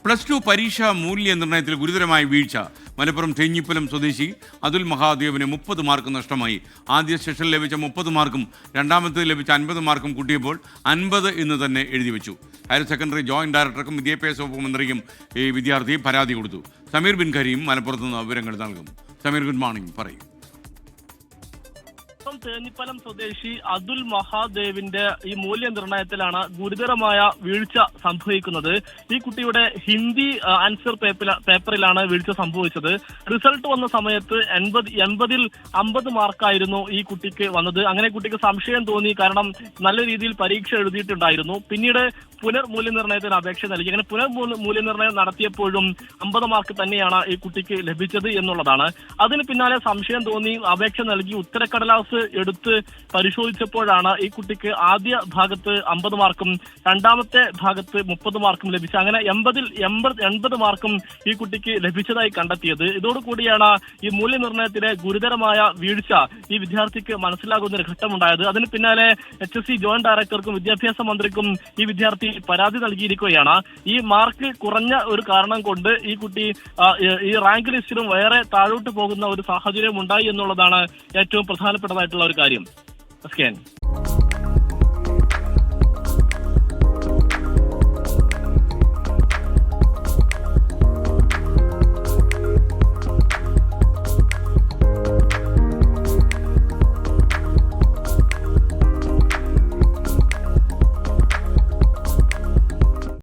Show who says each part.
Speaker 1: +2 പരീക്ഷാ മൂല്യനിർണ്ണയത്തിൽ ഗുരുതരമായ വീഴ്ച. മലപ്പുറം തേഞ്ഞിപ്പലം സ്വദേശി അതുൽ മഹാദേവിന് 30 മാർക്ക് നഷ്ടമായി. ആദ്യ സെഷനിൽ ലഭിച്ച 30 മാർക്കും രണ്ടാമത്തേത് ലഭിച്ച 50 മാർക്കും കൂട്ടിയപ്പോൾ 50 എന്ന് തന്നെ എഴുതി വെച്ചു. ഹയർ സെക്കൻഡറി ജോയിന്റ് ഡയറക്ടർക്കും വിദ്യാഭ്യാസ വകുപ്പ് മന്ത്രിക്കും ഈ വിദ്യാർത്ഥി പരാതി കൊടുത്തു. സമീർ ബിൻ കരീം മലപ്പുറത്ത് നിന്ന് വിവരങ്ങൾ നൽകും. സമീർ, ഗുഡ് മോർണിംഗ്, പറയും.
Speaker 2: തേഞ്ഞിപ്പലം സ്വദേശി അതുൽ മഹാദേവിന്റെ ഈ മൂല്യനിർണ്ണയത്തിലാണ് ഗുരുതരമായ വീഴ്ച സംഭവിക്കുന്നത്. ഈ കുട്ടിയുടെ ഹിന്ദി ആൻസർ പേപ്പറിലാണ് വീഴ്ച സംഭവിച്ചത്. റിസൾട്ട് വന്ന സമയത്ത് 80ൽ 50 മാർക്കായിരുന്നു ഈ കുട്ടിക്ക് വന്നത്. അങ്ങനെ കുട്ടിക്ക് സംശയം തോന്നി, കാരണം നല്ല രീതിയിൽ പരീക്ഷ എഴുതിയിട്ടുണ്ടായിരുന്നു. പിന്നീട് പുനർമൂല്യനിർണ്ണയത്തിന് അപേക്ഷ നൽകി. അങ്ങനെ പുനർമൂല്യനിർണ്ണയം നടത്തിയപ്പോഴും 50 മാർക്ക് തന്നെയാണ് ഈ കുട്ടിക്ക് ലഭിച്ചത് എന്നുള്ളതാണ്. അതിന് പിന്നാലെ സംശയം തോന്നി അപേക്ഷ നൽകി ഉത്തരക്കടലാസ് എടുത്ത് പരിശോധിച്ചപ്പോഴാണ് ഈ കുട്ടിക്ക് ആദ്യ ഭാഗത്ത് 50 മാർക്കും രണ്ടാമത്തെ ഭാഗത്ത് 30 മാർക്കും ലഭിച്ചത്. അങ്ങനെ 80ൽ 80 മാർക്കും ഈ കുട്ടിക്ക് ലഭിച്ചതായി കണ്ടെത്തിയത്. ഇതോടുകൂടിയാണ് ഈ മൂല്യനിർണ്ണയത്തിലെ ഗുരുതരമായ വീഴ്ച ഈ വിദ്യാർത്ഥിക്ക് മനസ്സിലാകുന്ന ഒരു ഘട്ടമുണ്ടായത്. അതിന് പിന്നാലെ HSC ജോയിന്റ് ഡയറക്ടർക്കും വിദ്യാഭ്യാസ മന്ത്രിക്കും ഈ വിദ്യാർത്ഥി പരാതി നൽകിയിരിക്കുകയാണ്. ഈ മാർക്ക് കുറഞ്ഞ ഒരു കാരണം കൊണ്ട് ഈ കുട്ടി ഈ റാങ്ക് ലിസ്റ്റിലും വേറെ താഴോട്ട് പോകുന്ന ഒരു സാഹചര്യം ഉണ്ടായി എന്നുള്ളതാണ് ഏറ്റവും പ്രധാനപ്പെട്ടതായിട്ടുള്ള ഒരു കാര്യം.